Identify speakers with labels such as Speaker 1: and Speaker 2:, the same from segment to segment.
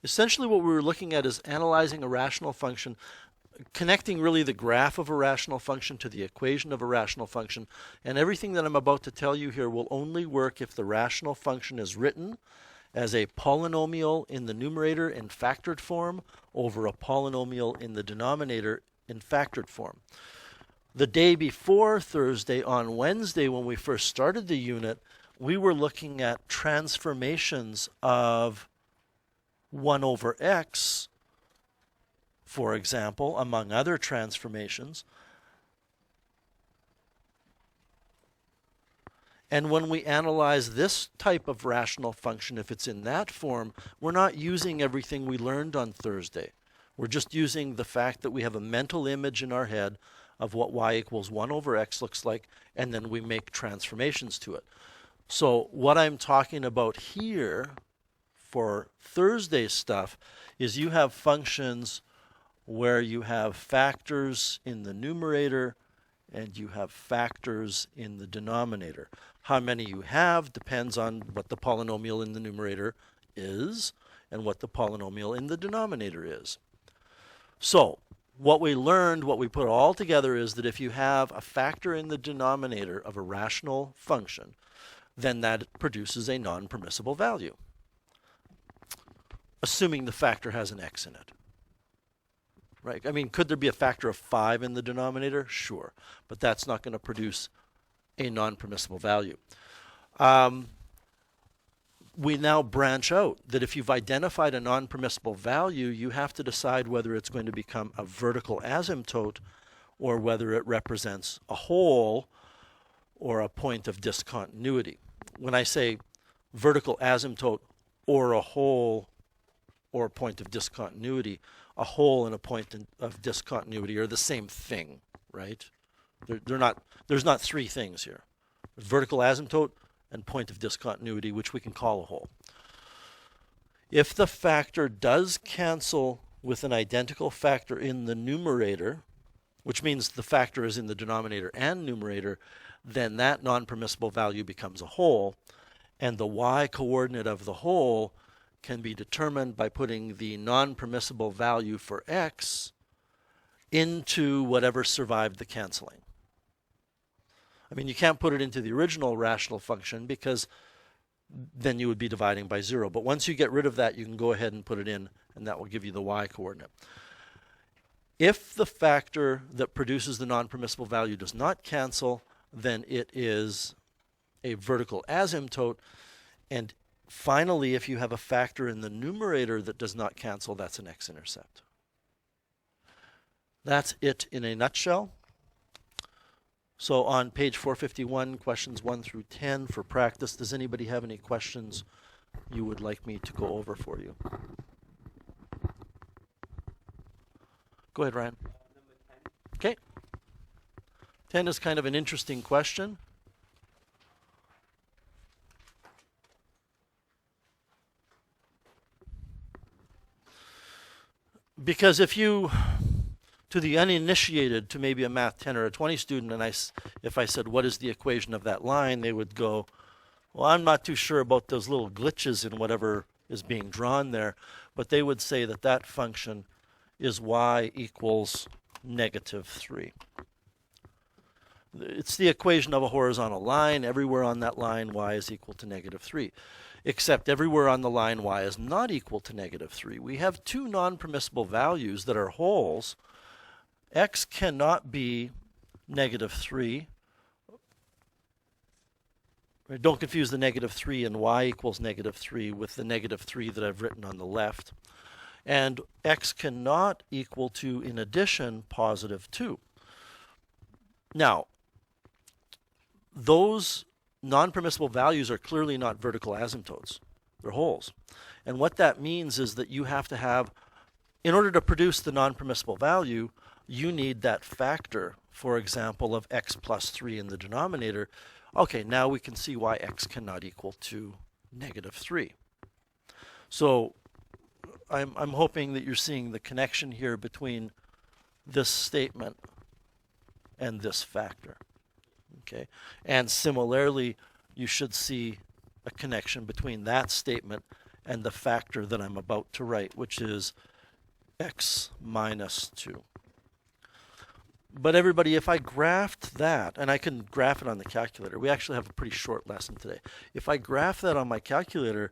Speaker 1: Essentially what we were looking at is analyzing a rational function, connecting really the graph of a rational function to the equation of a rational function, and everything that I'm about to tell you here will only work if the rational function is written as a polynomial in the numerator in factored form over a polynomial in the denominator in factored form. The day before Thursday, on Wednesday, when we first started the unit, we were looking at transformations of 1 over x, for example, among other transformations. And when we analyze this type of rational function, if it's in that form, we're not using everything we learned on Thursday. We're just using the fact that we have a mental image in our head of what y equals 1 over x looks like, and then we make transformations to it. So what I'm talking about here for Thursday's stuff is you have functions where you have factors in the numerator and you have factors in the denominator. How many you have depends on what the polynomial in the numerator is and what the polynomial in the denominator is. So what we learned, what we put all together is that if you have a factor in the denominator of a rational function, then that produces a non-permissible value, assuming the factor has an x in it. Right? I mean, could there be a factor of 5 in the denominator? Sure, but that's not going to produce a non-permissible value. We now branch out that if you've identified a non-permissible value, you have to decide whether it's going to become a vertical asymptote or whether it represents a hole or a point of discontinuity. When I say vertical asymptote or a hole or a point of discontinuity, a hole and a point of discontinuity are the same thing, right? There's not three things here. There's vertical asymptote and point of discontinuity, which we can call a hole. If the factor does cancel with an identical factor in the numerator, which means the factor is in the denominator and numerator, then that non-permissible value becomes a hole, and the y-coordinate of the hole can be determined by putting the non-permissible value for x into whatever survived the canceling. I mean, you can't put it into the original rational function because then you would be dividing by 0. But once you get rid of that, you can go ahead and put it in, and that will give you the y-coordinate. If the factor that produces the non-permissible value does not cancel, then it is a vertical asymptote. And finally, if you have a factor in the numerator that does not cancel, that's an x-intercept. That's it in a nutshell. So on page 451, questions 1 through 10 for practice. Does anybody have any questions you would like me to go over for you? Go ahead, Ryan. Okay. 10 is kind of an interesting question. Because if you, to the uninitiated, to maybe a Math 10 or a 20 student, and if I said, what is the equation of that line, they would go, well, I'm not too sure about those little glitches in whatever is being drawn there, but they would say that that function is y equals -3. It's the equation of a horizontal line. Everywhere on that line, y is equal to -3. Except everywhere on the line, y is not equal to -3. We have two non-permissible values that are holes. X cannot be -3. Don't confuse the -3 and y equals -3 with the -3 that I've written on the left. And x cannot equal to, in addition, +2. Now, those non-permissible values are clearly not vertical asymptotes. They're holes. And what that means is that you have to have, in order to produce the non-permissible value, you need that factor, for example, of x plus 3 in the denominator. Okay, now we can see why x cannot equal to -3. So I'm hoping that you're seeing the connection here between this statement and this factor. Okay, and similarly, you should see a connection between that statement and the factor that I'm about to write, which is x minus 2. But everybody, if I graphed that, and I can graph it on the calculator, we actually have a pretty short lesson today. If I graph that on my calculator,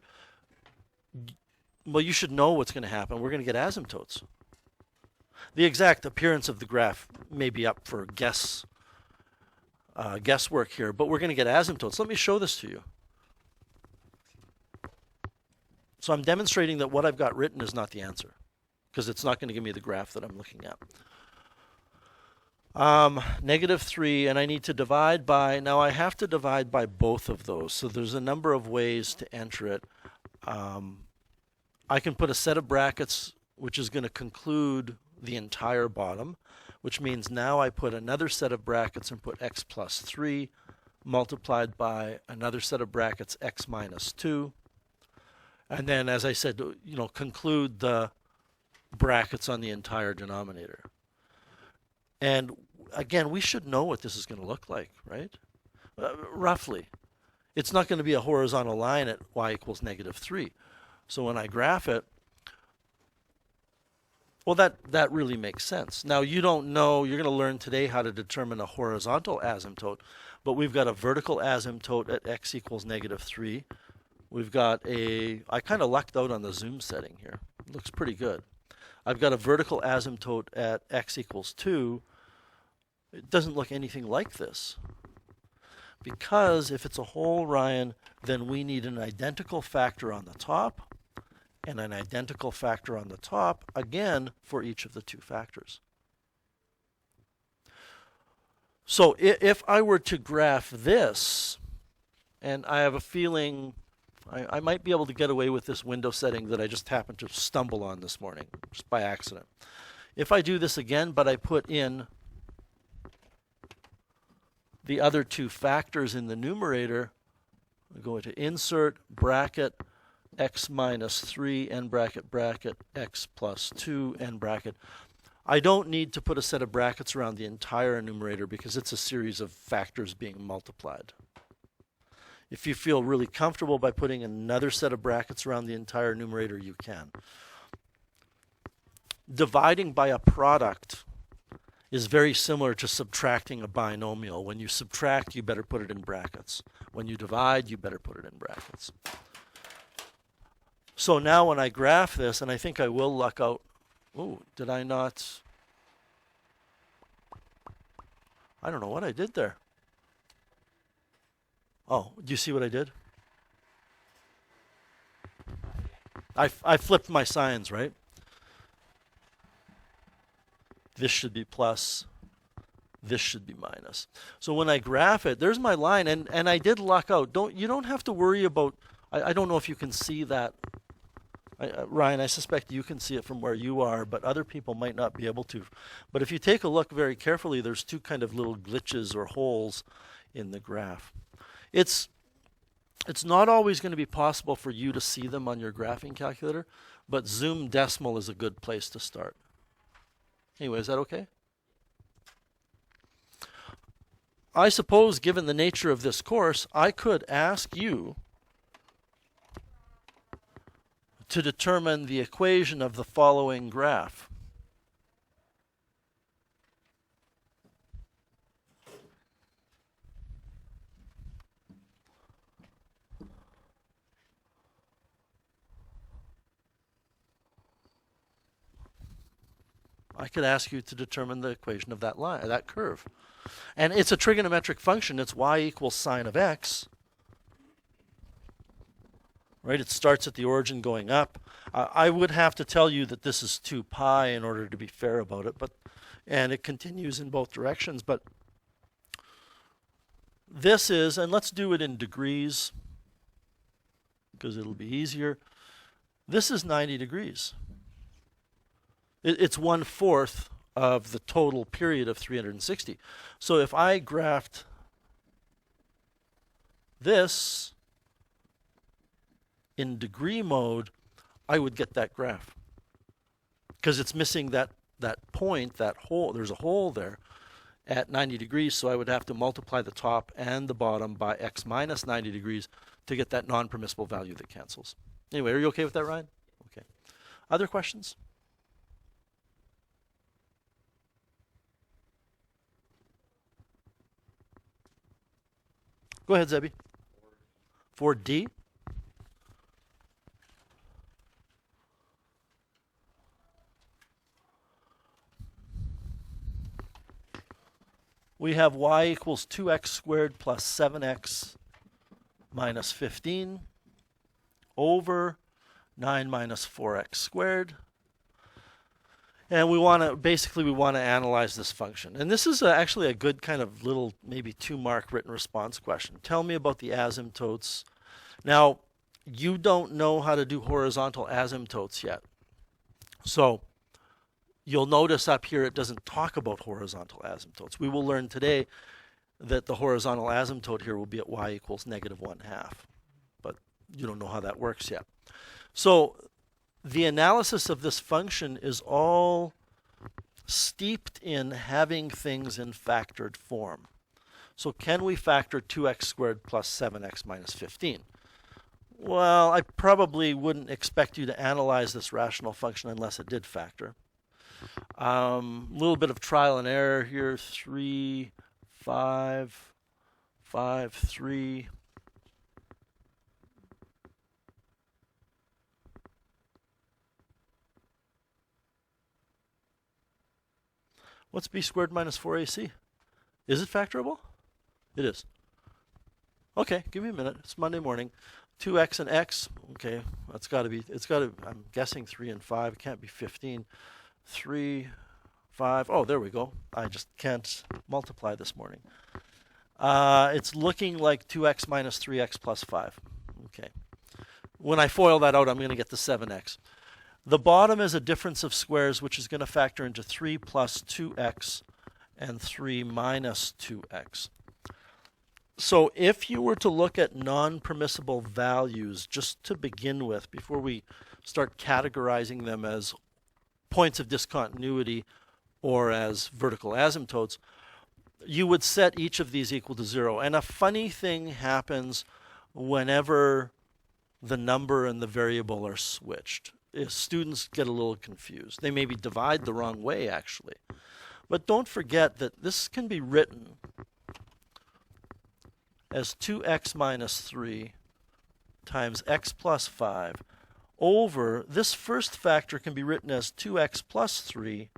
Speaker 1: well, you should know what's going to happen. We're going to get asymptotes. The exact appearance of the graph may be up for guesswork here, but we're going to get asymptotes. Let me show this to you. So I'm demonstrating that what I've got written is not the answer, because it's not going to give me the graph that I'm looking at. -3, and I need to divide by, now I have to divide by both of those, so there's a number of ways to enter it. I can put a set of brackets which is going to conclude the entire bottom, which means now I put another set of brackets and put x plus 3 multiplied by another set of brackets, x minus 2. And then, as I said, conclude the brackets on the entire denominator. And again, we should know what this is going to look like, right? Roughly. It's not going to be a horizontal line at y equals -3. So when I graph it, well, that really makes sense. Now, you don't know, you're going to learn today how to determine a horizontal asymptote, but we've got a vertical asymptote at x equals -3. We've got I kind of lucked out on the zoom setting here. It looks pretty good. I've got a vertical asymptote at x equals 2. It doesn't look anything like this. Because if it's a whole, Ryan, then we need an identical factor on the top and an identical factor on the top, again, for each of the two factors. So if I were to graph this, and I have a feeling I might be able to get away with this window setting that I just happened to stumble on this morning, just by accident. If I do this again, but I put in the other two factors in the numerator, I'm going to insert bracket x minus 3 end bracket bracket x plus 2 end bracket. I don't need to put a set of brackets around the entire numerator because it's a series of factors being multiplied. If you feel really comfortable by putting another set of brackets around the entire numerator, you can. Dividing by a product is very similar to subtracting a binomial. When you subtract, you better put it in brackets. When you divide, you better put it in brackets. So now when I graph this, and I think I will luck out, oh, did I not? I don't know what I did there. Oh, do you see what I did? I flipped my signs, right? This should be plus, this should be minus. So when I graph it, there's my line, and I did luck out. You don't have to worry about, I don't know if you can see that. Ryan, I suspect you can see it from where you are, but other people might not be able to. But if you take a look very carefully, there's two kind of little glitches or holes in the graph. It's not always going to be possible for you to see them on your graphing calculator, but Zoom Decimal is a good place to start. Anyway, is that okay? I suppose, given the nature of this course, I could ask you to determine the equation of the following graph. I could ask you to determine the equation of that line, that curve. And it's a trigonometric function. It's y equals sine of x. Right? It starts at the origin going up. I would have to tell you that this is 2 pi in order to be fair about it, and it continues in both directions. But this is, and let's do it in degrees because it'll be easier. This is 90 degrees. It's 1/4 of the total period of 360. So if I graphed this in degree mode, I would get that graph. Because it's missing that point, that hole. There's a hole there at 90 degrees, so I would have to multiply the top and the bottom by x minus 90 degrees to get that non-permissible value that cancels. Anyway, are you okay with that, Ryan? Okay. Other questions? Go ahead, Zebby. 4D? We have y equals 2x squared plus 7x minus 15 over 9 minus 4x squared. And we want to analyze this function. And this is actually a good kind of little, maybe 2-mark written response question. Tell me about the asymptotes. Now, you don't know how to do horizontal asymptotes yet. So you'll notice up here it doesn't talk about horizontal asymptotes. We will learn today that the horizontal asymptote here will be at y equals negative 1/2. But you don't know how that works yet. So the analysis of this function is all steeped in having things in factored form. So can we factor 2x squared plus 7x minus 15? Well, I probably wouldn't expect you to analyze this rational function unless it did factor. A little bit of trial and error here. 3, 5, 5, 3. What's b squared minus 4ac? Is it factorable? It is. Okay, give me a minute. It's Monday morning. 2x and x. Okay, that's got to be, I'm guessing 3 and 5. It can't be 15. 3, 5. Oh, there we go. I just can't multiply this morning. It's looking like 2x minus 3x plus 5. Okay. When I FOIL that out, I'm going to get the 7x. The bottom is a difference of squares, which is going to factor into 3 plus 2x and 3 minus 2x. So if you were to look at non-permissible values, just to begin with, before we start categorizing them as points of discontinuity or as vertical asymptotes, you would set each of these equal to 0. And a funny thing happens whenever the number and the variable are switched. If students get a little confused. They maybe divide the wrong way, actually. But don't forget that this can be written as 2x minus 3 times x plus 5 over, this first factor can be written as 2x plus 3,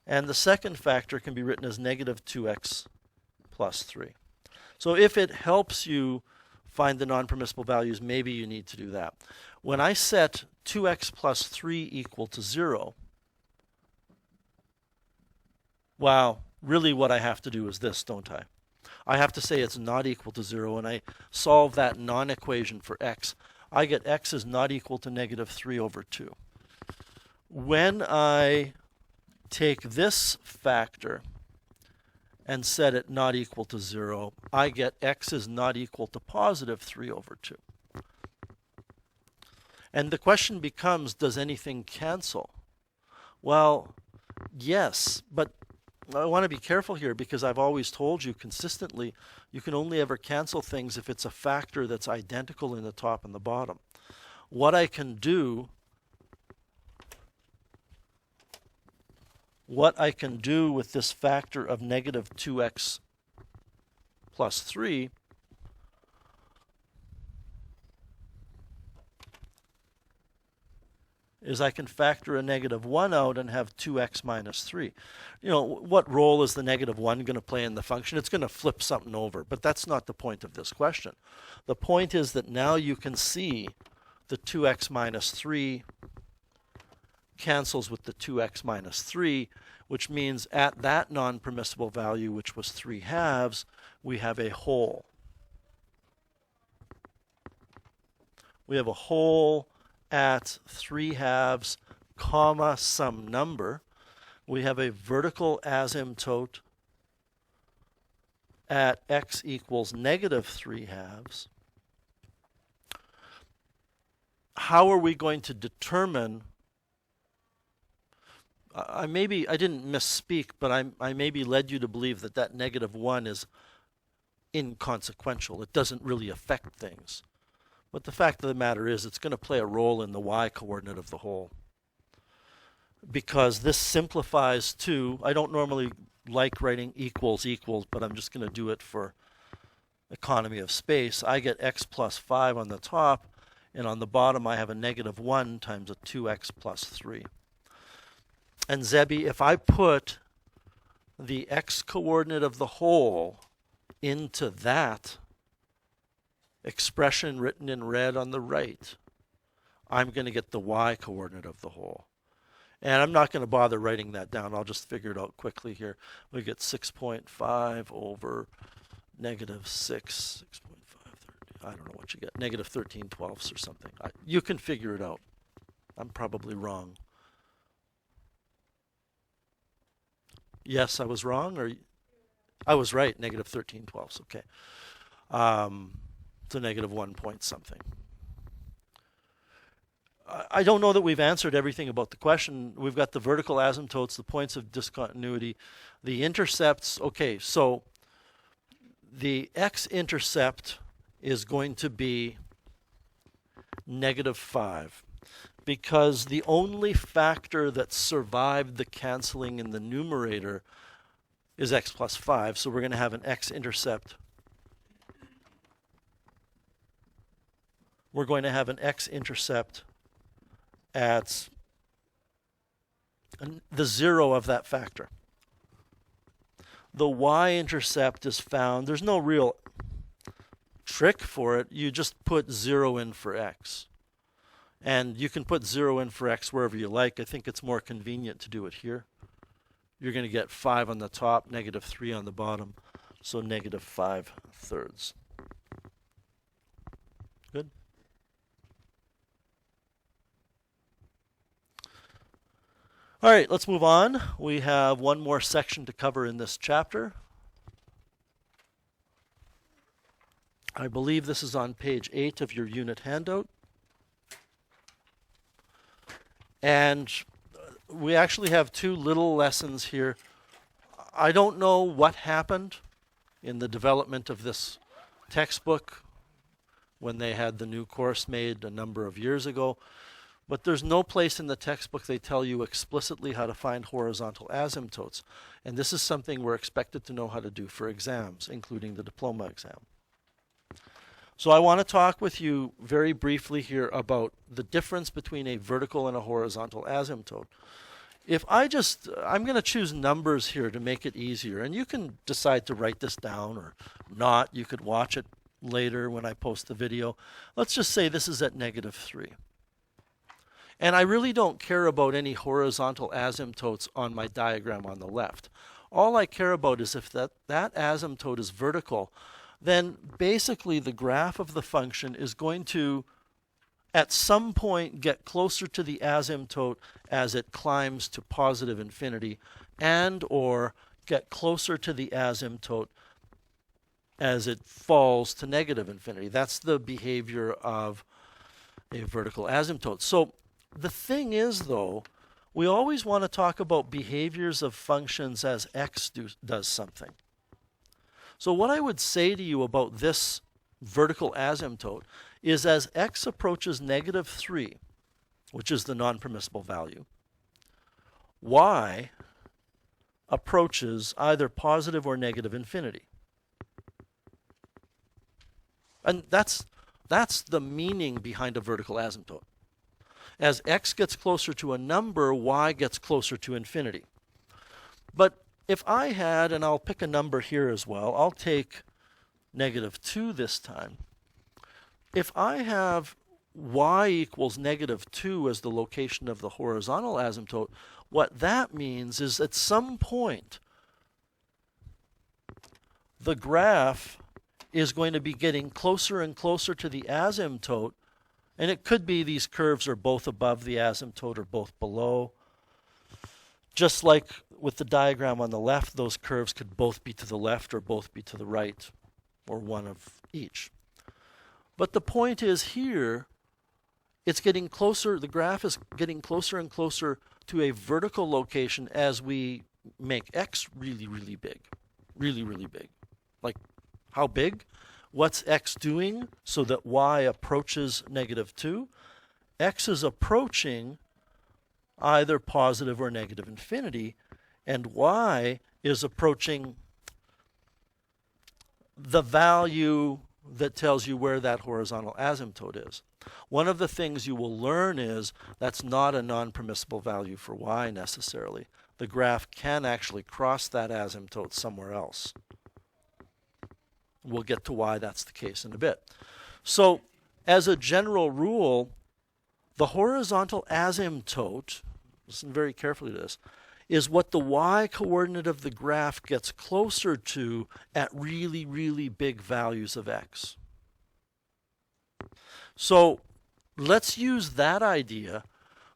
Speaker 1: and the second factor can be written as negative 2x plus 3. So if it helps you find the non-permissible values, maybe you need to do that. When I set 2x plus 3 equal to 0, wow, really what I have to do is this, don't I? I have to say it's not equal to 0, and I solve that non-equation for x. I get x is not equal to negative 3 over 2. When I take this factor and set it not equal to 0, I get x is not equal to positive 3 over 2. And the question becomes, does anything cancel? Well, yes, but I want to be careful here because I've always told you consistently you can only ever cancel things if it's a factor that's identical in the top and the bottom. What I can do with this factor of negative 2x plus 3 is I can factor a negative 1 out and have 2x minus 3. You know, what role is the negative 1 going to play in the function? It's going to flip something over, but that's not the point of this question. The point is that now you can see the 2x minus 3 cancels with the 2x minus 3, which means at that non-permissible value, which was 3/2, we have a whole. We have a whole at 3/2, comma, some number. We have a vertical asymptote at x equals negative 3/2. How are we going to determine? I didn't misspeak, but I maybe led you to believe that that negative 1 is inconsequential. It doesn't really affect things. But the fact of the matter is it's going to play a role in the y coordinate of the whole. Because this simplifies to, I don't normally like writing equals equals, but I'm just going to do it for economy of space. I get x plus 5 on the top, and on the bottom I have a negative 1 times a 2x plus 3. And Zebby, if I put the x coordinate of the whole into that expression written in red on the right, I'm going to get the y coordinate of the whole. And I'm not going to bother writing that down. I'll just figure it out quickly here. We get 6.5 over negative 6, 6.5, 30. I don't know what you get. Negative 13/12 or something. You can figure it out. I'm probably wrong. Yes, I was wrong, or I was right. Negative 13/12. Okay. So negative 1 point something. I don't know that we've answered everything about the question. We've got the vertical asymptotes, the points of discontinuity, the intercepts. Okay, so the x-intercept is going to be negative 5 because the only factor that survived the canceling in the numerator is x plus 5. So we're going to have an x-intercept. We're going to have an x-intercept at the 0 of that factor. The y-intercept is found. There's no real trick for it. You just put 0 in for x. And you can put 0 in for x wherever you like. I think it's more convenient to do it here. You're going to get 5 on the top, negative 3 on the bottom, so negative 5/3. Good? All right, let's move on. We have one more section to cover in this chapter. I believe this is on page 8 of your unit handout. And we actually have two little lessons here. I don't know what happened in the development of this textbook when they had the new course made a number of years ago. But there's no place in the textbook they tell you explicitly how to find horizontal asymptotes. And this is something we're expected to know how to do for exams, including the diploma exam. So I want to talk with you very briefly here about the difference between a vertical and a horizontal asymptote. I'm going to choose numbers here to make it easier. And you can decide to write this down or not. You could watch it later when I post the video. Let's just say this is at negative 3. And I really don't care about any horizontal asymptotes on my diagram on the left. All I care about is if that asymptote is vertical, then basically the graph of the function is going to, at some point, get closer to the asymptote as it climbs to positive infinity, and or get closer to the asymptote as it falls to negative infinity. That's the behavior of a vertical asymptote. So the thing is, though, we always want to talk about behaviors of functions as x does something. So what I would say to you about this vertical asymptote is as x approaches negative 3, which is the non-permissible value, y approaches either positive or negative infinity. And that's the meaning behind a vertical asymptote. As x gets closer to a number, y gets closer to infinity. But if I had, and I'll pick a number here as well, I'll take negative 2 this time. If I have y equals negative 2 as the location of the horizontal asymptote, what that means is at some point, the graph is going to be getting closer and closer to the asymptote. And it could be these curves are both above the asymptote or both below. Just like with the diagram on the left, those curves could both be to the left or both be to the right, or one of each. But the point is here, it's getting closer, the graph is getting closer and closer to a vertical location as we make x really, really big. Really, really big. Like, how big? What's x doing so that y approaches negative 2? X is approaching either positive or negative infinity, and y is approaching the value that tells you where that horizontal asymptote is. One of the things you will learn is that's not a non-permissible value for y necessarily. The graph can actually cross that asymptote somewhere else. We'll get to why that's the case in a bit. So, as a general rule, the horizontal asymptote, listen very carefully to this, is what the y-coordinate of the graph gets closer to at really, really big values of x. So let's use that idea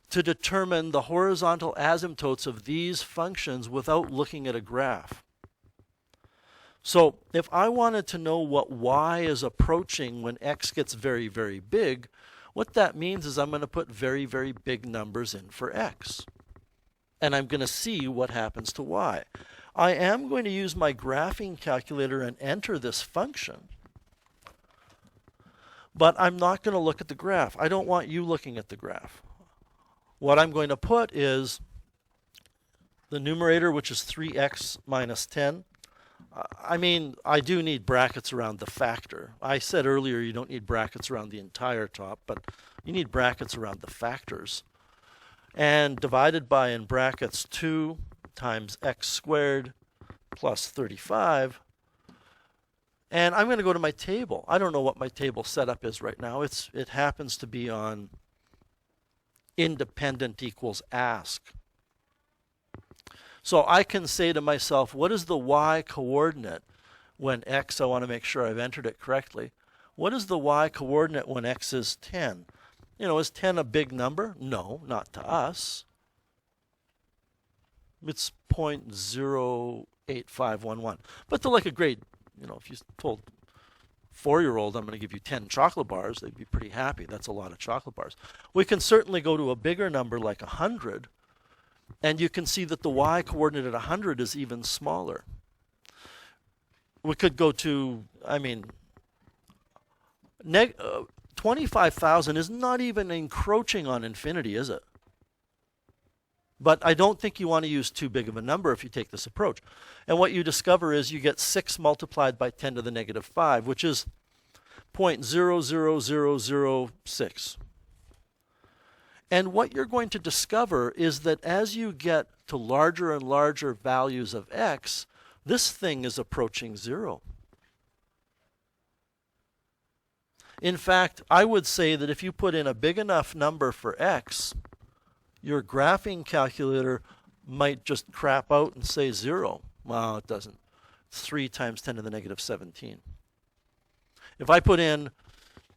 Speaker 1: to determine the horizontal asymptotes of these functions without looking at a graph. So if I wanted to know what y is approaching when x gets very, very big, what that means is I'm going to put very, very big numbers in for x. And I'm going to see what happens to y. I am going to use my graphing calculator and enter this function. But I'm not going to look at the graph. I don't want you looking at the graph. What I'm going to put is the numerator, which is 3x minus 10. I mean, I do need brackets around the factor. I said earlier you don't need brackets around the entire top, but you need brackets around the factors. And divided by, in brackets, 2 times x squared plus 35. And I'm going to go to my table. I don't know what my table setup is right now. It happens to be on independent equals ask. So I can say to myself, what is the y coordinate when x, I want to make sure I've entered it correctly. What is the y coordinate when x is 10? You know, is 10 a big number? No, not to us. It's 0.08511. But to like a grade, you know, if you told 4-year-old I'm going to give you 10 chocolate bars, they'd be pretty happy. That's a lot of chocolate bars. We can certainly go to a bigger number like 100, and you can see that the y coordinate at 100 is even smaller. We could go to, I mean, 25,000 is not even encroaching on infinity, is it? But I don't think you want to use too big of a number if you take this approach. And what you discover is you get 6 multiplied by 10 to the negative 5, which is 0.00006. And what you're going to discover is that as you get to larger and larger values of x, this thing is approaching 0. In fact, I would say that if you put in a big enough number for x, your graphing calculator might just crap out and say 0. Well, it doesn't. It's 3 times 10 to the negative 17. If I put in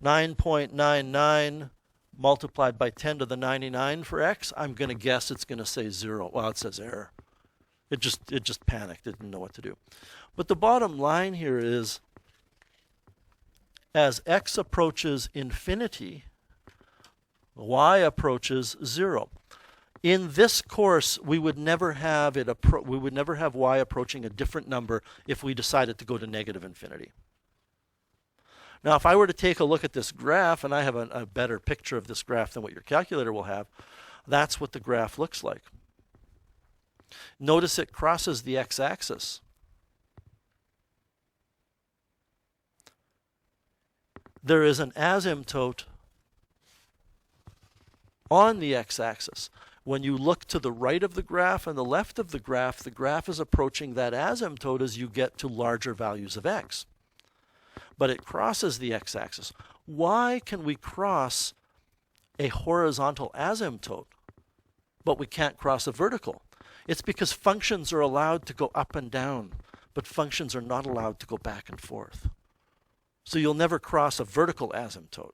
Speaker 1: 9.99 multiplied by 10 to the 99 for x, I'm going to guess it's going to say 0. Well, it says error. It just panicked. It didn't know what to do. But the bottom line here is, as x approaches infinity, y approaches 0. In this course, we would never have y approaching a different number if we decided to go to negative infinity. Now, if I were to take a look at this graph, and I have a better picture of this graph than what your calculator will have, that's what the graph looks like. Notice it crosses the x-axis. There is an asymptote on the x-axis. When you look to the right of the graph and the left of the graph is approaching that asymptote as you get to larger values of x. But it crosses the x-axis. Why can we cross a horizontal asymptote, but we can't cross a vertical? It's because functions are allowed to go up and down, but functions are not allowed to go back and forth. So you'll never cross a vertical asymptote.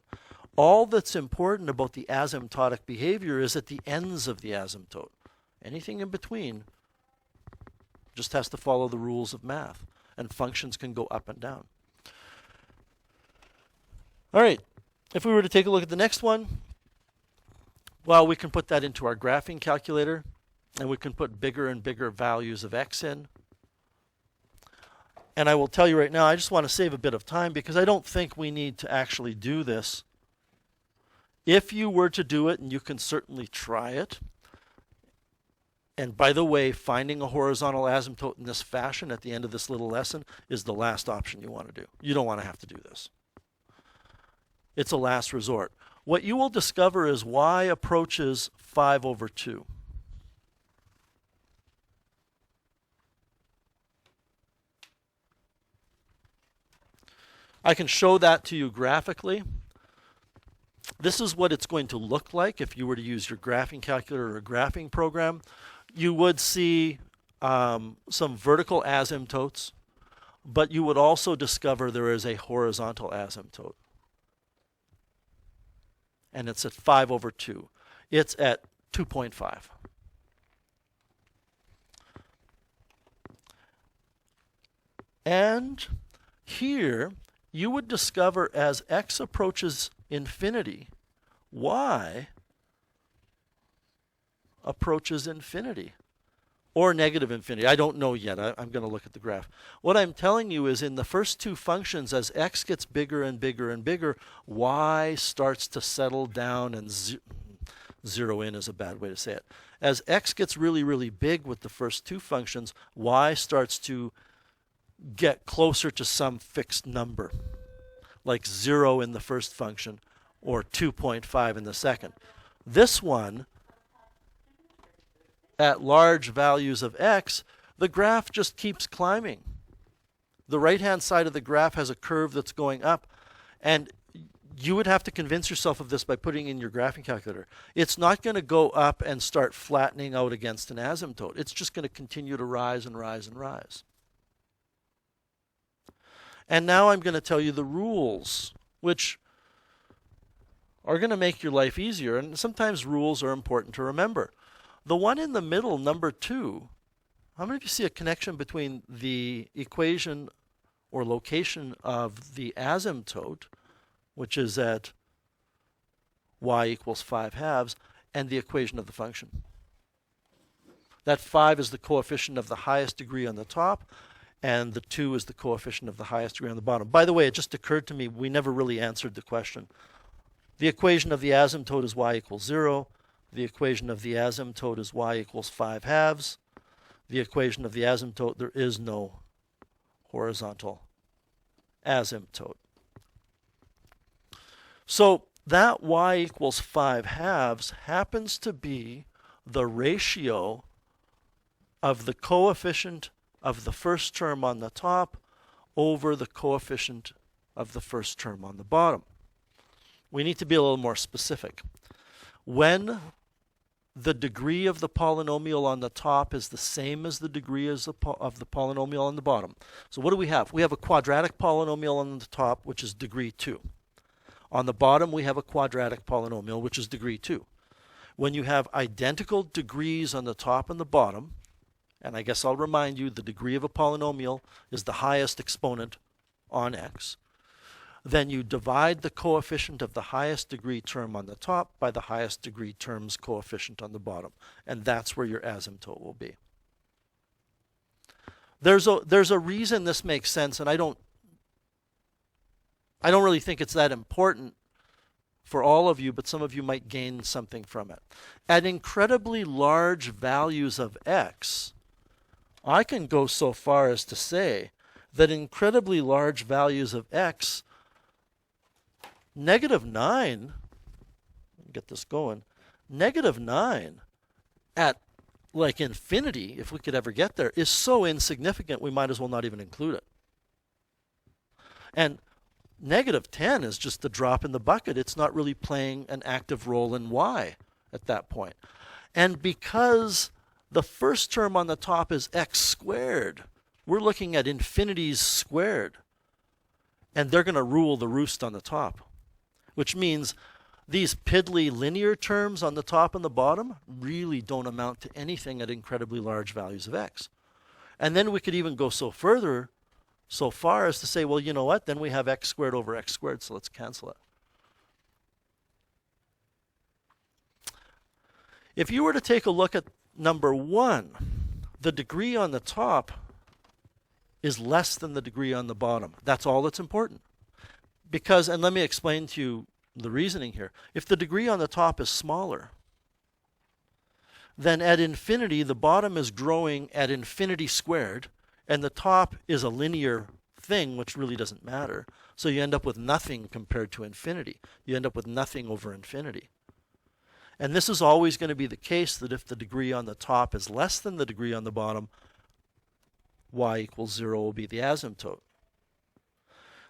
Speaker 1: All that's important about the asymptotic behavior is at the ends of the asymptote. Anything in between just has to follow the rules of math, and functions can go up and down. All right, if we were to take a look at the next one, well, we can put that into our graphing calculator, and we can put bigger and bigger values of x in. And I will tell you right now, I just want to save a bit of time because I don't think we need to actually do this. If you were to do it, and you can certainly try it, and by the way, finding a horizontal asymptote in this fashion at the end of this little lesson is the last option you want to do. You don't want to have to do this. It's a last resort. What you will discover is y approaches 5/2. I can show that to you graphically. This is what it's going to look like if you were to use your graphing calculator or a graphing program. You would see some vertical asymptotes, but you would also discover there is a horizontal asymptote. And it's at 5/2. It's at 2.5. And here, you would discover as x approaches infinity, y approaches infinity. Or negative infinity. I don't know yet. I'm going to look at the graph. What I'm telling you is in the first two functions, as x gets bigger and bigger and bigger, y starts to settle down and zero in is a bad way to say it. As x gets really, really big with the first two functions, y starts to get closer to some fixed number, like 0 in the first function or 2.5 in the second. This one, at large values of x, the graph just keeps climbing. The right-hand side of the graph has a curve that's going up, and you would have to convince yourself of this by putting in your graphing calculator. It's not going to go up and start flattening out against an asymptote. It's just going to continue to rise and rise and rise. And now I'm going to tell you the rules, which are going to make your life easier, and sometimes rules are important to remember. The one in the middle, number 2, how many of you see a connection between the equation or location of the asymptote, which is at y equals 5/2, and the equation of the function? That 5 is the coefficient of the highest degree on the top, and the 2 is the coefficient of the highest degree on the bottom. By the way, it just occurred to me, we never really answered the question. The equation of the asymptote is y equals 0. The equation of the asymptote is y equals 5/2. The equation of the asymptote, there is no horizontal asymptote. So that y equals 5/2 happens to be the ratio of the coefficient of the first term on the top over the coefficient of the first term on the bottom. We need to be a little more specific. When the degree of the polynomial on the top is the same as the degree of the polynomial on the bottom. So what do we have? We have a quadratic polynomial on the top, which is degree 2. On the bottom, we have a quadratic polynomial, which is degree 2. When you have identical degrees on the top and the bottom, and I guess I'll remind you, the degree of a polynomial is the highest exponent on x, then you divide the coefficient of the highest degree term on the top by the highest degree term's coefficient on the bottom. And that's where your asymptote will be. There's a reason this makes sense, and I don't really think it's that important for all of you, but some of you might gain something from it. At incredibly large values of x, I can go so far as to say that incredibly large values of x, -9, get this going, -9 at like infinity, if we could ever get there, is so insignificant we might as well not even include it. And -10 is just the drop in the bucket. It's not really playing an active role in y at that point. And because the first term on the top is x squared, we're looking at infinities squared. And they're going to rule the roost on the top, which means these piddly linear terms on the top and the bottom really don't amount to anything at incredibly large values of x. And then we could even go so far as to say, well, you know what? Then we have x squared over x squared, so let's cancel it. If you were to take a look at number 1, the degree on the top is less than the degree on the bottom. That's all that's important. Because, and let me explain to you the reasoning here. If the degree on the top is smaller, then at infinity, the bottom is growing at infinity squared, and the top is a linear thing, which really doesn't matter. So you end up with nothing compared to infinity. You end up with nothing over infinity. And this is always going to be the case, that if the degree on the top is less than the degree on the bottom, y equals 0 will be the asymptote.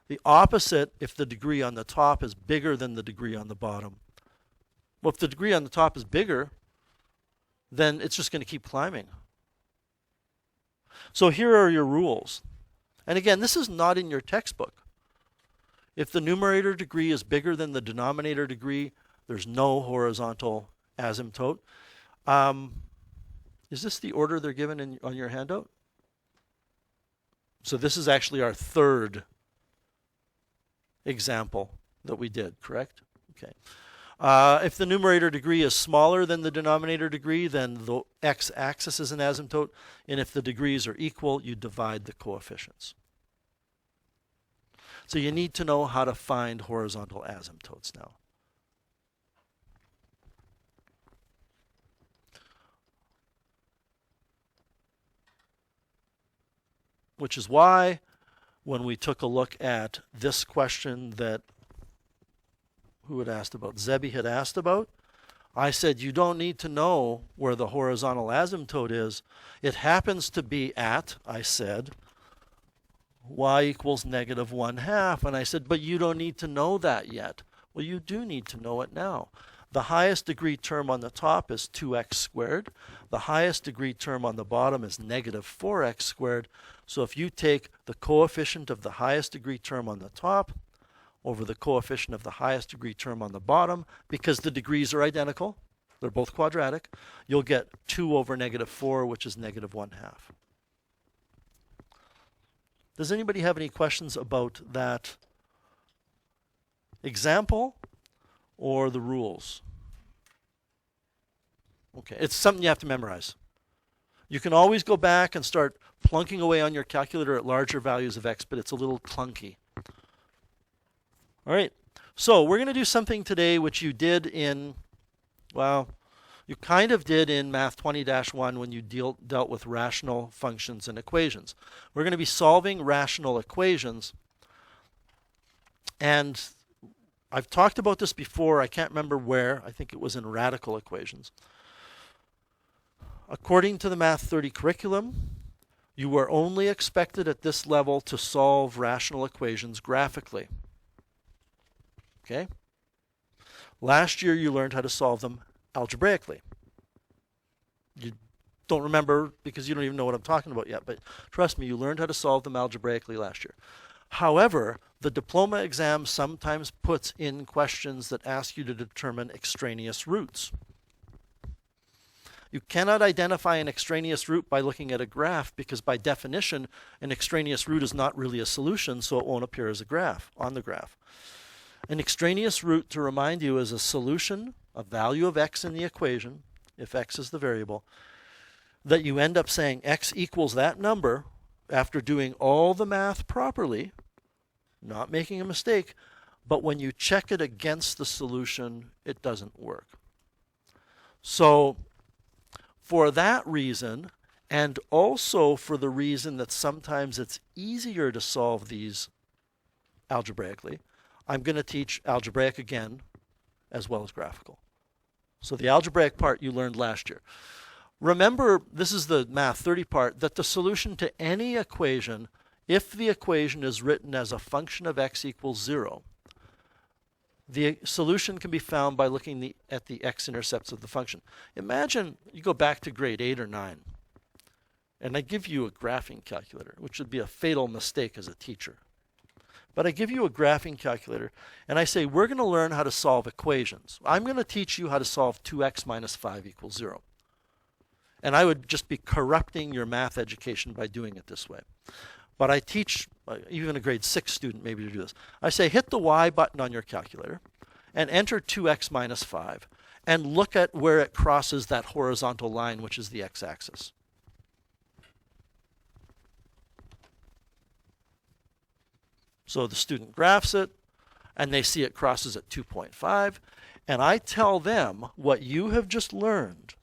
Speaker 1: The opposite, if the degree on the top is bigger than the degree on the bottom. Well, if the degree on the top is bigger, then it's just going to keep climbing. So here are your rules. And again, this is not in your textbook. If the numerator degree is bigger than the denominator degree, there's no horizontal asymptote. Is this the order they're given on your handout? So this is actually our third example that we did, correct? Okay. If the numerator degree is smaller than the denominator degree, then the x-axis is an asymptote. And if the degrees are equal, you divide the coefficients. So you need to know how to find horizontal asymptotes now. Which is why when we took a look at this question that who had asked about, Zebi had asked about, I said you don't need to know where the horizontal asymptote is. It happens to be at, I said, y equals negative 1/2. And I said, but you don't need to know that yet. Well, you do need to know it now. The highest degree term on the top is 2x squared. The highest degree term on the bottom is negative 4x squared. So if you take the coefficient of the highest degree term on the top over the coefficient of the highest degree term on the bottom, because the degrees are identical, they're both quadratic, you'll get 2 over negative 4, which is negative 1/2. Does anybody have any questions about that example or the rules? Okay, it's something you have to memorize. You can always go back and start plunking away on your calculator at larger values of x, but it's a little clunky. All right, so we're going to do something today which you did in, well, you kind of did in Math 20-1 when you dealt with rational functions and equations. We're going to be solving rational equations. And I've talked about this before. I can't remember where. I think it was in radical equations. According to the Math 30 curriculum, you are only expected at this level to solve rational equations graphically. Okay? Last year you learned how to solve them algebraically. You don't remember because you don't even know what I'm talking about yet, but trust me, you learned how to solve them algebraically last year. However, the diploma exam sometimes puts in questions that ask you to determine extraneous roots. You cannot identify an extraneous root by looking at a graph because by definition, an extraneous root is not really a solution, so it won't appear as a graph on the graph. An extraneous root, to remind you, is a solution, a value of x in the equation, if x is the variable, that you end up saying x equals that number after doing all the math properly, not making a mistake, but when you check it against the solution, it doesn't work. So for that reason, and also for the reason that sometimes it's easier to solve these algebraically, I'm going to teach algebraic again as well as graphical. So the algebraic part you learned last year. Remember, this is the Math 30 part, that the solution to any equation, if the equation is written as a function of x equals 0, the solution can be found by looking at the x-intercepts of the function. Imagine you go back to grade 8 or 9, and I give you a graphing calculator, which would be a fatal mistake as a teacher. But I give you a graphing calculator, and I say, we're going to learn how to solve equations. I'm going to teach you how to solve 2x minus 5 equals 0. And I would just be corrupting your math education by doing it this way. But I teach even a grade 6 student maybe to do this. I say, hit the Y button on your calculator and enter 2x minus 5 and look at where it crosses that horizontal line, which is the x-axis. So the student graphs it, and they see it crosses at 2.5, and I tell them what you have just learned,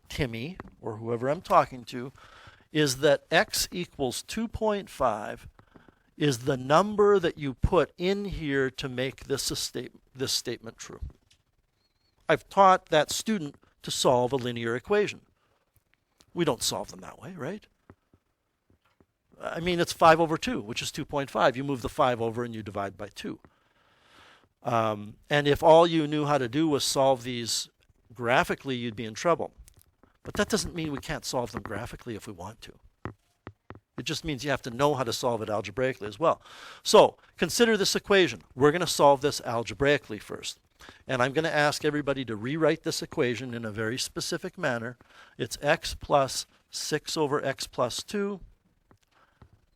Speaker 1: Timmy, or whoever I'm talking to, is that x equals 2.5 is the number that you put in here to make this statement true. I've taught that student to solve a linear equation. We don't solve them that way, right? I mean, it's 5 over 2, which is 2.5. You move the 5 over and you divide by 2. And if all you knew how to do was solve these graphically, you'd be in trouble. But that doesn't mean we can't solve them graphically if we want to. It just means you have to know how to solve it algebraically as well. So consider this equation. We're going to solve this algebraically first. And I'm going to ask everybody to rewrite this equation in a very specific manner. It's x plus 6 over x plus 2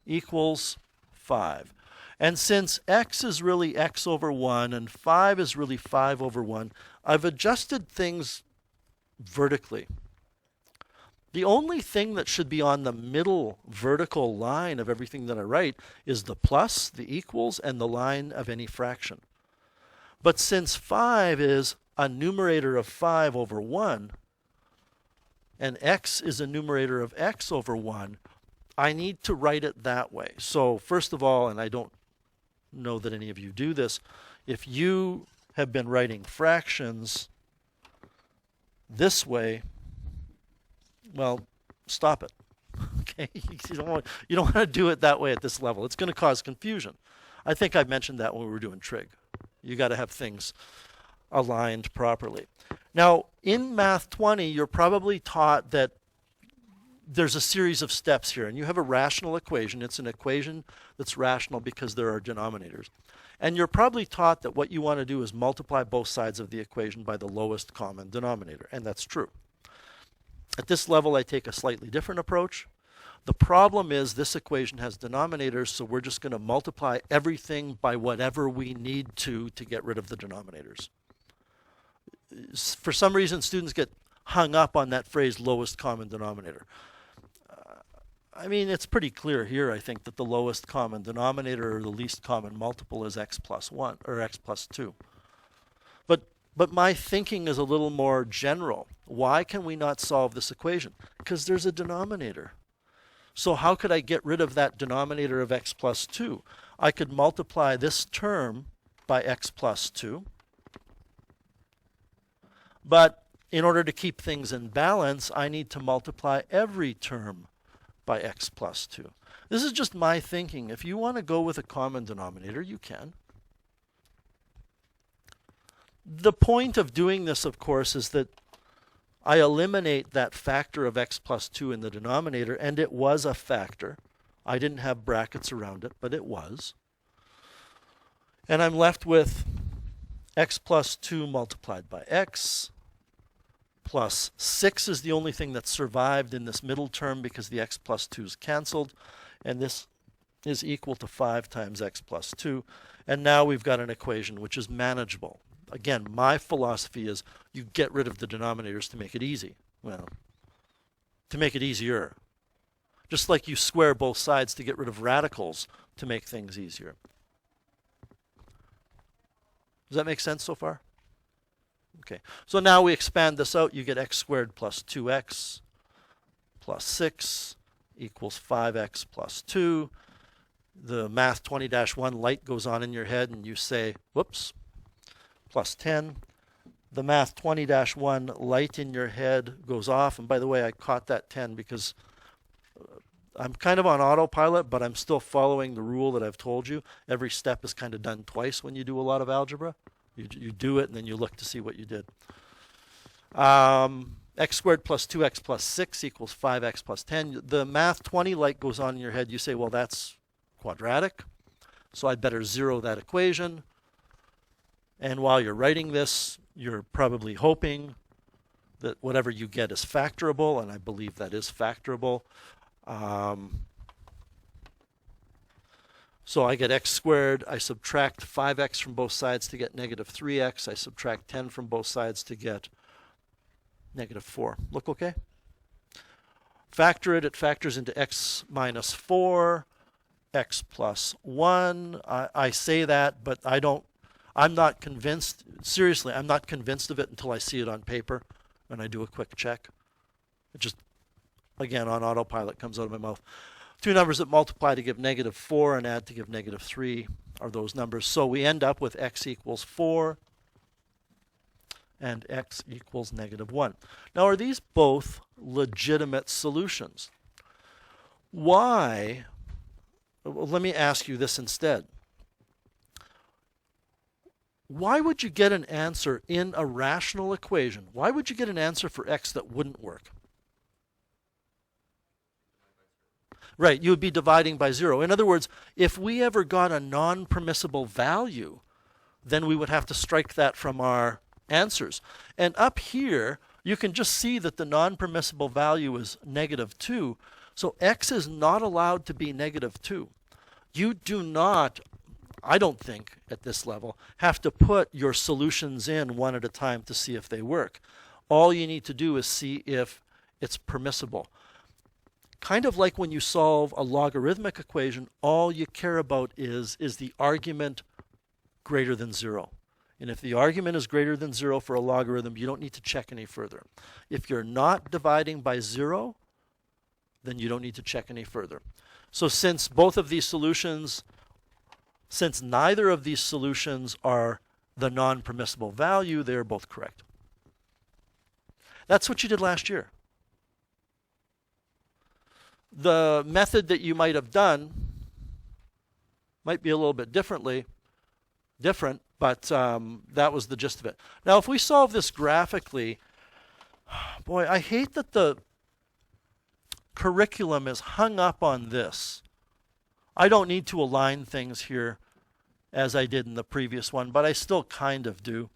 Speaker 1: equals 5. And since x is really x over 1 and 5 is really 5 over 1, I've adjusted things vertically. The only thing that should be on the middle vertical line of everything that I write is the plus, the equals, and the line of any fraction. But since 5 is a numerator of 5 over 1, and x is a numerator of x over 1, I need to write it that way. So first of all, and I don't know that any of you do this, if you have been writing fractions this way, well, stop it. Okay, you don't want to do it that way at this level. It's going to cause confusion. I think I mentioned that when we were doing trig. You got to have things aligned properly. Now, in Math 20, you're probably taught that there's a series of steps here, and you have a rational equation. It's an equation that's rational because there are denominators. And you're probably taught that what you want to do is multiply both sides of the equation by the lowest common denominator, and that's true. At this level, I take a slightly different approach. The problem is this equation has denominators, so we're just going to multiply everything by whatever we need to get rid of the denominators. For some reason, students get hung up on that phrase, lowest common denominator. I mean, it's pretty clear here, I think, that the lowest common denominator or the least common multiple is x plus 1 or x plus 2. But my thinking is a little more general. Why can we not solve this equation? Because there's a denominator. So how could I get rid of that denominator of x plus 2? I could multiply this term by x plus 2. But in order to keep things in balance, I need to multiply every term by x plus 2. This is just my thinking. If you want to go with a common denominator, you can. The point of doing this, of course, is that I eliminate that factor of x plus 2 in the denominator, and it was a factor. I didn't have brackets around it, but it was. And I'm left with x plus 2 multiplied by x plus 6 is the only thing that survived in this middle term because the x plus 2 is canceled, and this is equal to 5 times x plus 2. And now we've got an equation which is manageable. Again, my philosophy is you get rid of the denominators to make it easy. Well, to make it easier. Just like you square both sides to get rid of radicals to make things easier. Does that make sense so far? Okay, so now we expand this out. You get x squared plus 2x plus 6 equals 5x plus 2. The Math 20-1 light goes on in your head and you say, whoops, plus 10. The Math 20-1 light in your head goes off. And by the way, I caught that 10 because I'm kind of on autopilot, but I'm still following the rule that I've told you. Every step is kind of done twice when you do a lot of algebra. You do it and then you look to see what you did. X squared plus 2x plus 6 equals 5x plus 10. The Math 20 light goes on in your head. You say, well, that's quadratic, so I'd better zero that equation. And while you're writing this, you're probably hoping that whatever you get is factorable, and I believe that is factorable. So I get x squared. I subtract 5x from both sides to get negative 3x. I subtract 10 from both sides to get negative 4. Look okay? Factor it. It factors into x minus 4. x plus 1. I say that, but I'm not convinced, seriously, I'm not convinced of it until I see it on paper and I do a quick check. It just, again, on autopilot comes out of my mouth. Two numbers that multiply to give -4 and add to give -3 are those numbers. So we end up with x equals 4 and x equals -1. Now, are these both legitimate solutions? Why? Well, let me ask you this instead. Why would you get an answer in a rational equation? Why would you get an answer for x that wouldn't work? Right, you would be dividing by 0. In other words, if we ever got a non-permissible value, then we would have to strike that from our answers. And up here, you can just see that the non-permissible value is -2. So x is not allowed to be -2. You do not, I don't think, at this level, have to put your solutions in one at a time to see if they work. All you need to do is see if it's permissible. Kind of like when you solve a logarithmic equation, all you care about is the argument greater than 0? And if the argument is greater than 0 for a logarithm, you don't need to check any further. If you're not dividing by 0, then you don't need to check any further. So since both of these solutions, since neither of these solutions are the non-permissible value, they're both correct. That's what you did last year. The method that you might have done might be a little bit different, but that was the gist of it. Now, if we solve this graphically, boy, I hate that the curriculum is hung up on this. I don't need to align things here as I did in the previous one, but I still kind of do.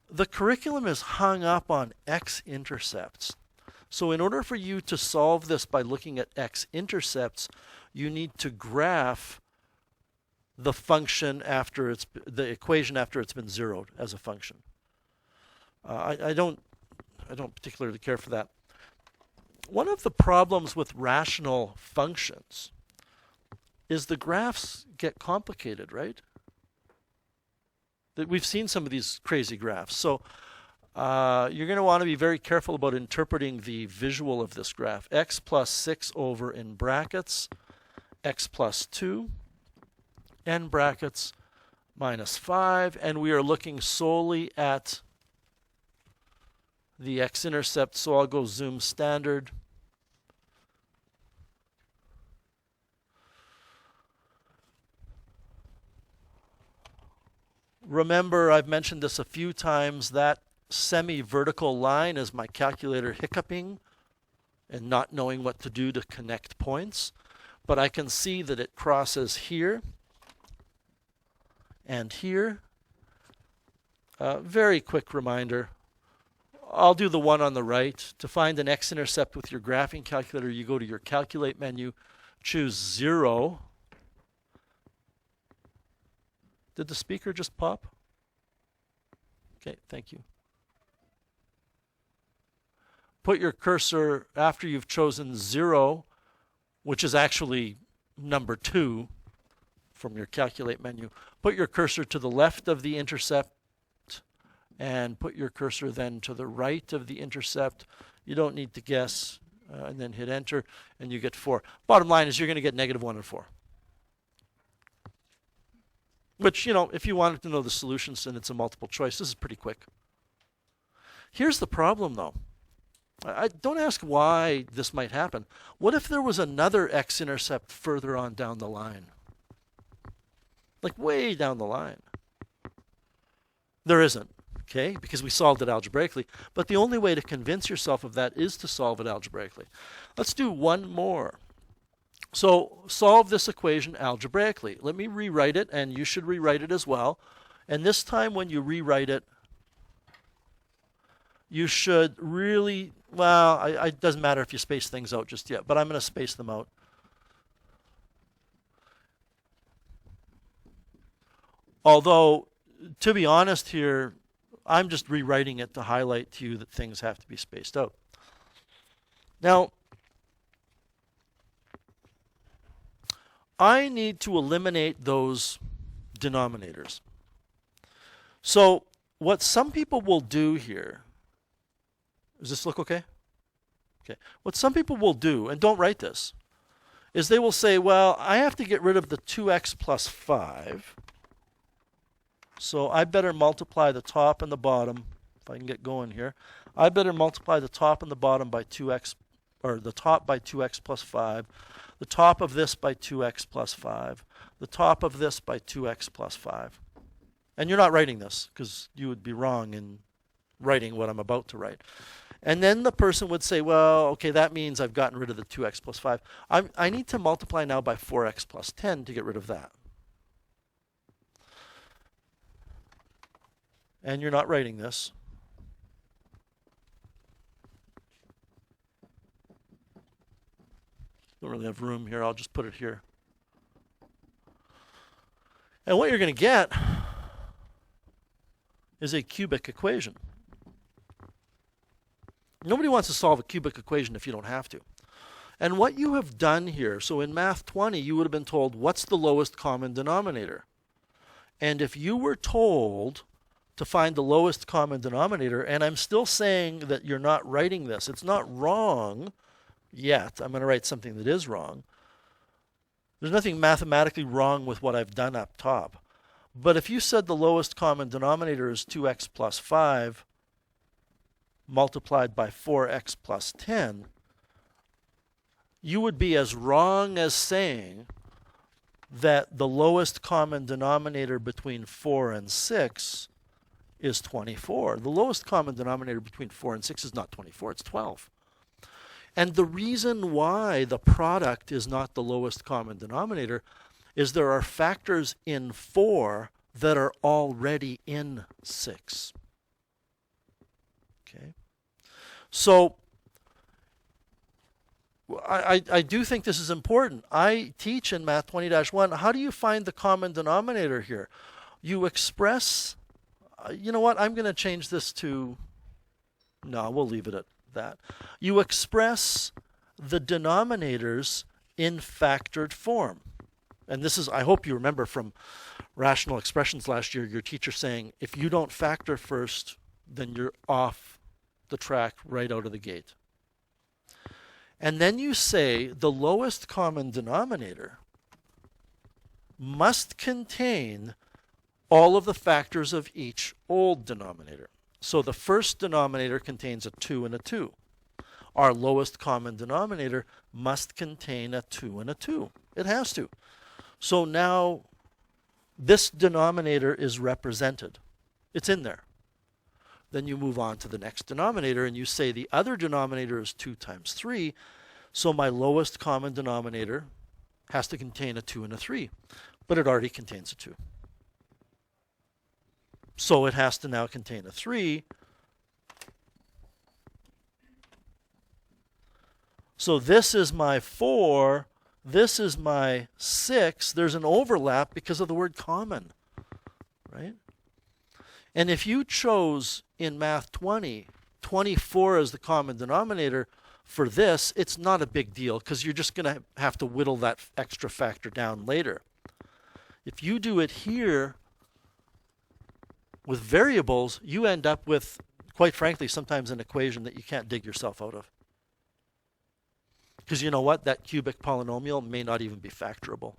Speaker 1: The curriculum is hung up on x-intercepts. So in order for you to solve this by looking at x-intercepts, you need to graph the function after the equation after it's been zeroed as a function. I don't particularly care for that. One of the problems with rational functions is the graphs get complicated, right? We've seen some of these crazy graphs. So you're going to want to be very careful about interpreting the visual of this graph. X plus 6 over in brackets, x plus 2, n brackets, minus 5. And we are looking solely at the x-intercept, so I'll go zoom standard. Remember, I've mentioned this a few times, that semi-vertical line is my calculator hiccuping and not knowing what to do to connect points. But I can see that it crosses here and here. Very quick reminder. I'll do the one on the right. To find an x-intercept with your graphing calculator, you go to your calculate menu, choose 0. Did the speaker just pop? Okay, thank you. Put your cursor after you've chosen 0, which is actually number 2 from your calculate menu. Put your cursor to the left of the intercept and put your cursor then to the right of the intercept. You don't need to guess, and then hit enter and you get 4. Bottom line is you're going to get -1 and 4. Which, you know, if you wanted to know the solutions and it's a multiple choice, this is pretty quick. Here's the problem, though. I don't ask why this might happen. What if there was another x-intercept further on down the line? Like way down the line. There isn't, okay, because we solved it algebraically. But the only way to convince yourself of that is to solve it algebraically. Let's do one more. So solve this equation algebraically. Let me rewrite it, and you should rewrite it as well. And this time when you rewrite it, you should really, well, it doesn't matter if you space things out just yet, but I'm going to space them out. Although, to be honest here, I'm just rewriting it to highlight to you that things have to be spaced out. Now, I need to eliminate those denominators. So what some people will do here, does this look okay? Okay. What some people will do, and don't write this, is they will say, well, I have to get rid of the 2x plus 5. So I better multiply the top and the bottom, if I can get going here. I better multiply the top and the bottom by 2x, or the top by 2x plus 5, the top of this by 2x plus 5, the top of this by 2x plus 5. And you're not writing this, because you would be wrong in writing what I'm about to write. And then the person would say, well, okay, that means I've gotten rid of the 2x plus 5. I need to multiply now by 4x plus 10 to get rid of that. And you're not writing this. Don't really have room here. I'll just put it here. And what you're going to get is a cubic equation. Nobody wants to solve a cubic equation if you don't have to. And what you have done here, so in Math 20, you would have been told, what's the lowest common denominator? And if you were told to find the lowest common denominator, and I'm still saying that you're not writing this, it's not wrong yet. I'm going to write something that is wrong. There's nothing mathematically wrong with what I've done up top. But if you said the lowest common denominator is 2x plus 5, multiplied by 4x plus 10, you would be as wrong as saying that the lowest common denominator between 4 and 6 is 24. The lowest common denominator between 4 and 6 is not 24, it's 12. And the reason why the product is not the lowest common denominator is there are factors in 4 that are already in 6. Okay. So I do think this is important. I teach in Math 20-1, how do you find the common denominator here? You express, you know what, I'm going to change this to, no, we'll leave it at that. You express the denominators in factored form. And this is, I hope you remember from rational expressions last year, your teacher saying, if you don't factor first, then you're off the track right out of the gate. And then you say the lowest common denominator must contain all of the factors of each old denominator. So the first denominator contains a 2 and a 2. Our lowest common denominator must contain a 2 and a 2. It has to. So now this denominator is represented. It's in there. Then you move on to the next denominator and you say the other denominator is 2 times 3. So my lowest common denominator has to contain a 2 and a 3. But it already contains a 2. So it has to now contain a 3. So this is my 4. This is my 6. There's an overlap because of the word common, right? And if you chose in Math 20, 24 as the common denominator for this, it's not a big deal because you're just going to have to whittle that extra factor down later. If you do it here with variables, you end up with, quite frankly, sometimes an equation that you can't dig yourself out of. Because you know what? That cubic polynomial may not even be factorable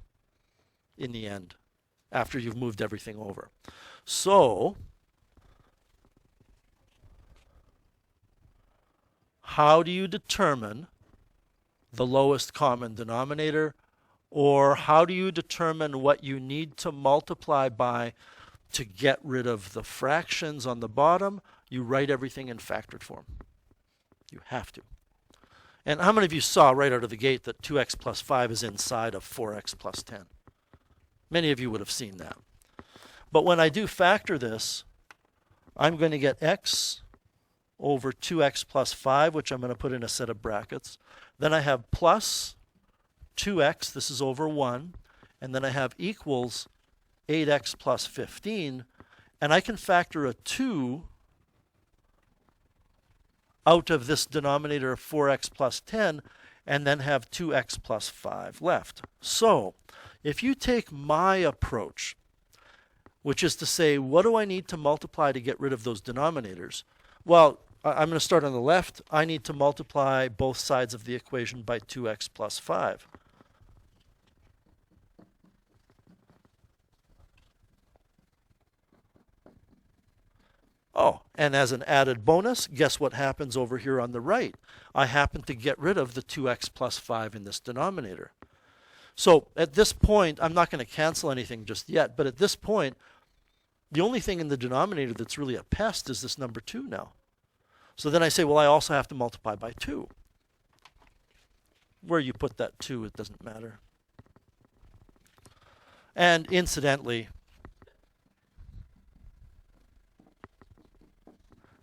Speaker 1: in the end after you've moved everything over. So how do you determine the lowest common denominator, or how do you determine what you need to multiply by to get rid of the fractions on the bottom? You write everything in factored form. You have to. And how many of you saw right out of the gate that 2x plus 5 is inside of 4x plus 10? Many of you would have seen that. But when I do factor this, I'm going to get x over 2x plus 5, which I'm going to put in a set of brackets. Then I have plus 2x, this is over 1. And then I have equals 8x plus 15. And I can factor a 2 out of this denominator of 4x plus 10, and then have 2x plus 5 left. So If you take my approach, which is to say, what do I need to multiply to get rid of those denominators? Well, I'm going to start on the left. I need to multiply both sides of the equation by 2x plus 5. Oh, and as an added bonus, guess what happens over here on the right? I happen to get rid of the 2x plus 5 in this denominator. So at this point, I'm not going to cancel anything just yet, but at this point, the only thing in the denominator that's really a pest is this number 2 now. So then I say, well, I also have to multiply by 2. Where you put that 2, it doesn't matter. And incidentally,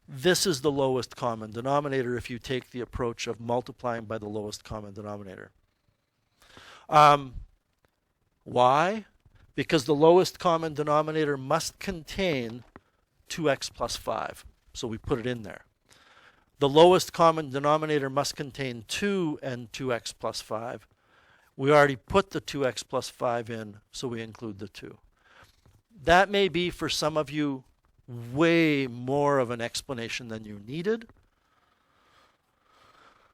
Speaker 1: this is the lowest common denominator if you take the approach of multiplying by the lowest common denominator. Why? Because the lowest common denominator must contain 2x plus 5. So we put it in there. The lowest common denominator must contain 2 and 2x plus 5. We already put the 2x plus 5 in, so we include the 2. That may be for some of you way more of an explanation than you needed.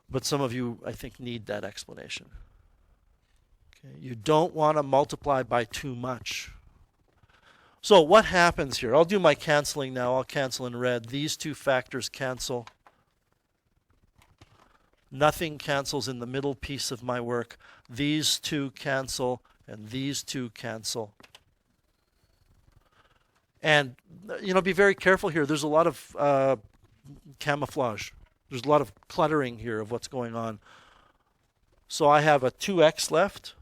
Speaker 1: But some of you, I think, need that explanation. Okay. You don't want to multiply by too much. So what happens here? I'll do my canceling now. I'll cancel in red. These two factors cancel. Nothing cancels in the middle piece of my work. These two cancel, and these two cancel. And, be very careful here. There's a lot of camouflage. There's a lot of cluttering here of what's going on. So I have a 2x left.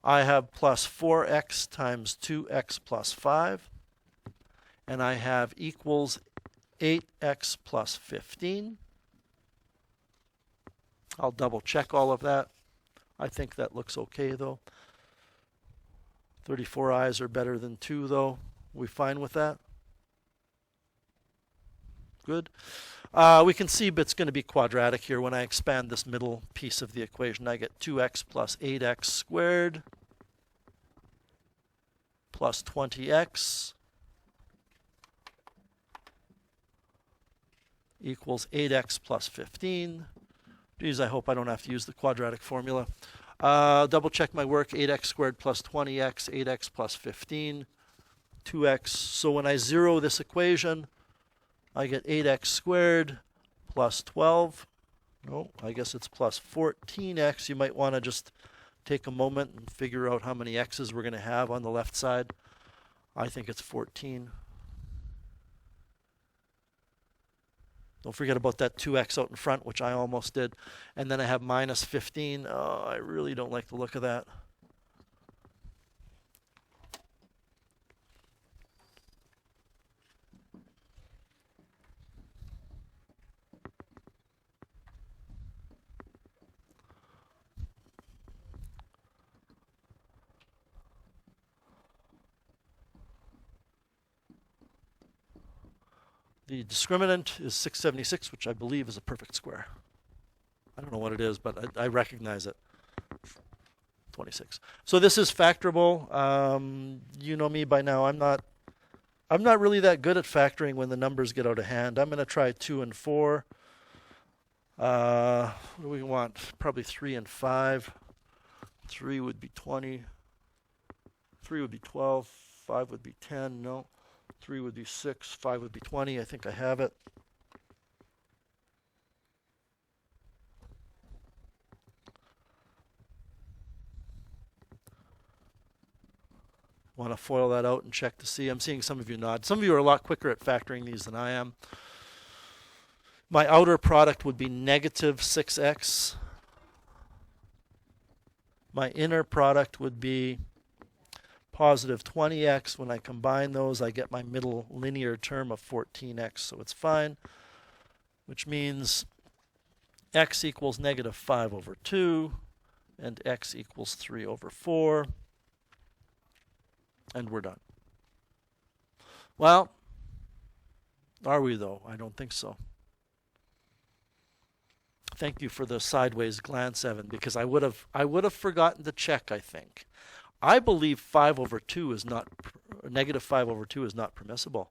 Speaker 1: I have plus 4x times 2x plus 5. And I have equals 8x plus 15. I'll double check all of that. I think that looks okay, though. 34 i's are better than 2, though. We fine with that? Good. We can see it's going to be quadratic here. When I expand this middle piece of the equation, I get 2x plus 8x squared plus 20x equals 8x plus 15. Geez, I hope I don't have to use the quadratic formula. Double check my work. 8x squared plus 20x, 8x plus 15. 2x. So when I zero this equation, I get 8x squared plus 12. No, I guess it's plus 14x. You might want to just take a moment and figure out how many x's we're going to have on the left side. I think it's 14. Don't forget about that 2x out in front, which I almost did. And then I have minus 15. Oh, I really don't like the look of that. The discriminant is 676, which I believe is a perfect square. I don't know what it is, but I recognize it. 26. So this is factorable. You know me by now. I'm not really that good at factoring when the numbers get out of hand. I'm going to try 2 and 4. What do we want? Probably 3 and 5. 3 would be 20. 3 would be 12. 5 would be 10. No. 3 would be 6, 5 would be 20. I think I have it. Want to FOIL that out and check to see. I'm seeing some of you nod. Some of you are a lot quicker at factoring these than I am. My outer product would be negative 6x. My inner product would be positive 20x. When I combine those, I get my middle linear term of 14x, so it's fine, which means x equals negative 5 over 2, and x equals 3 over 4, and we're done. Well, are we though? I don't think so. Thank you for the sideways glance, Evan, because I would have forgotten to check, I think. I believe 5 over 2 is not, negative 5 over 2 is not permissible.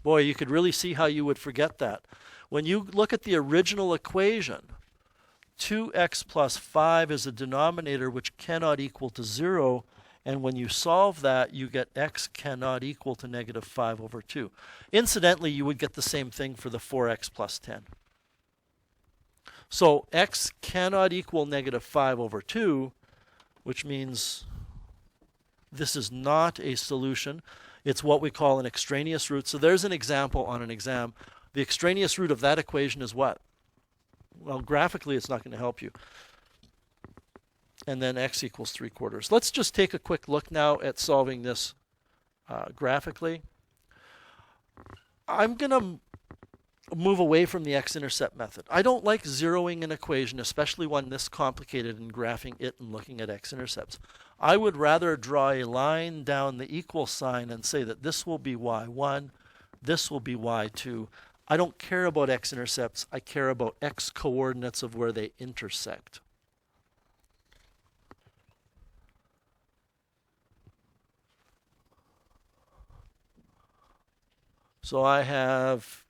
Speaker 1: Boy, you could really see how you would forget that. When you look at the original equation, 2x plus 5 is a denominator which cannot equal to 0. And when you solve that, you get x cannot equal to negative 5 over 2. Incidentally, you would get the same thing for the 4x plus 10. So x cannot equal negative 5 over 2, which means this is not a solution. It's what we call an extraneous root. So there's an example on an exam. The extraneous root of that equation is what? Well, graphically, it's not going to help you. And then x equals 3/4. Let's just take a quick look now at solving this graphically. I'm going to move away from the x-intercept method. I don't like zeroing an equation, especially one this complicated, and graphing it and looking at x-intercepts. I would rather draw a line down the equal sign and say that this will be y1, this will be y2. I don't care about x-intercepts. I care about x-coordinates of where they intersect. So I have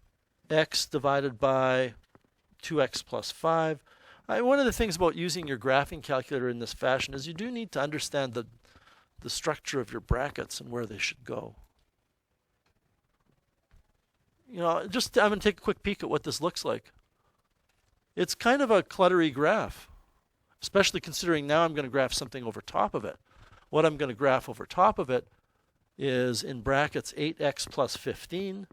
Speaker 1: x divided by 2x plus 5. One of the things about using your graphing calculator in this fashion is you do need to understand the structure of your brackets and where they should go. You know, I'm going to take a quick peek at what this looks like. It's kind of a cluttery graph, especially considering now I'm going to graph something over top of it. What I'm going to graph over top of it is in brackets 8x plus 15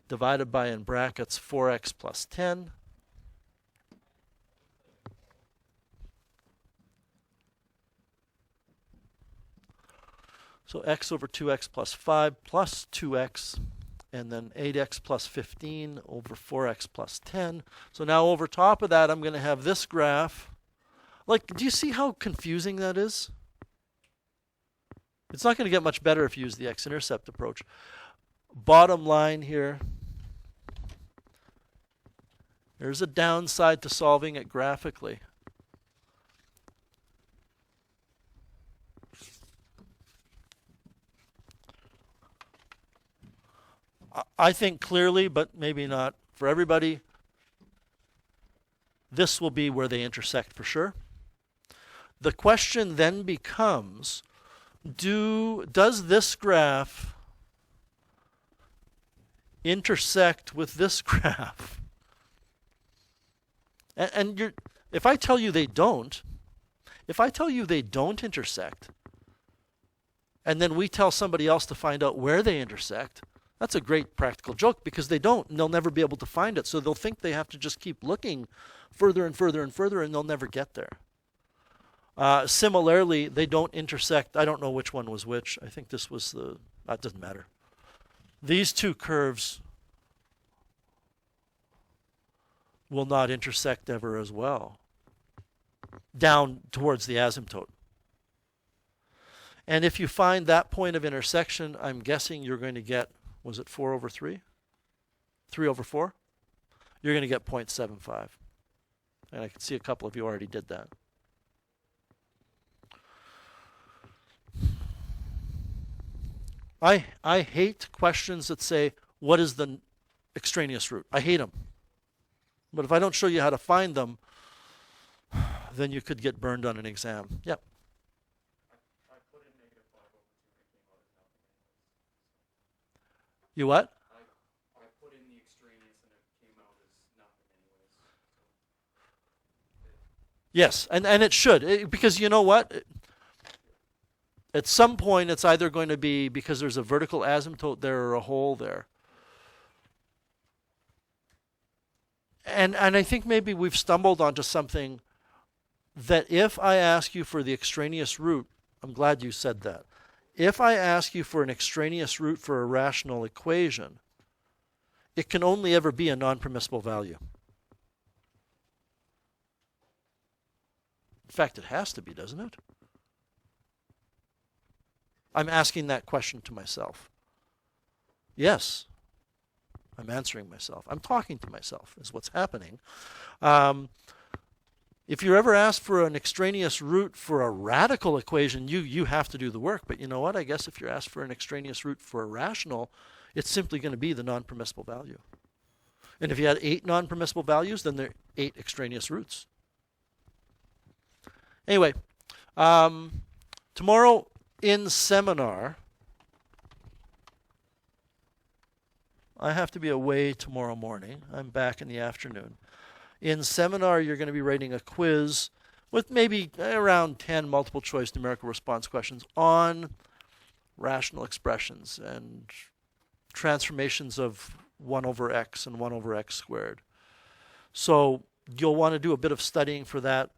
Speaker 1: divided by in brackets 4x plus 10. So x over 2x plus 5 plus 2x, and then 8x plus 15 over 4x plus 10. So now over top of that, I'm going to have this graph. Like, do you see how confusing that is? It's not going to get much better if you use the x-intercept approach. Bottom line here, there's a downside to solving it graphically. I think clearly, but maybe not for everybody, this will be where they intersect for sure. The question then becomes, does this graph intersect with this graph? And if I tell you they don't, intersect, and then we tell somebody else to find out where they intersect, that's a great practical joke, because they don't, and they'll never be able to find it. So they'll think they have to just keep looking further and further and further, and they'll never get there. Similarly, they don't intersect. I don't know which one was which. I think this was that doesn't matter. These two curves will not intersect ever as well, down towards the asymptote. And if you find that point of intersection, I'm guessing you're going to get, was it 4 over 3? 3 over 4? You're going to get 0.75. And I can see a couple of you already did that. I hate questions that say, what is the extraneous root? I hate them. But if I don't show you how to find them, then you could get burned on an exam. Yep.
Speaker 2: I put in negative 5 over 2 and it came out as nothing anyways.
Speaker 1: You what?
Speaker 2: I put in the extraneous and it came out as nothing anyways.
Speaker 1: Yes, and it should, because you know what? At some point, it's either going to be because there's a vertical asymptote there or a hole there. And I think maybe we've stumbled onto something that if I ask you for the extraneous root, I'm glad you said that. If I ask you for an extraneous root for a rational equation, it can only ever be a non-permissible value. In fact, it has to be, doesn't it? I'm asking that question to myself. Yes. I'm answering myself. I'm talking to myself is what's happening. If you're ever asked for an extraneous root for a radical equation, you have to do the work. But you know what? I guess if you're asked for an extraneous root for a rational, it's simply going to be the non-permissible value. And if you had 8 non-permissible values, then there are 8 extraneous roots. Anyway, tomorrow in seminar, I have to be away tomorrow morning. I'm back in the afternoon. In seminar, you're going to be writing a quiz with maybe around 10 multiple choice numerical response questions on rational expressions and transformations of 1 over x and 1 over x squared. So you'll want to do a bit of studying for that.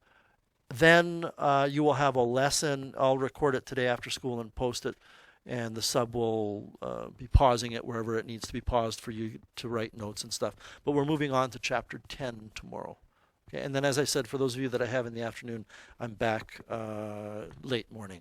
Speaker 1: Then you will have a lesson. I'll record it today after school and post it. And the sub will be pausing it wherever it needs to be paused for you to write notes and stuff. But we're moving on to chapter 10 tomorrow. Okay? And then, as I said, for those of you that I have in the afternoon, I'm back late morning.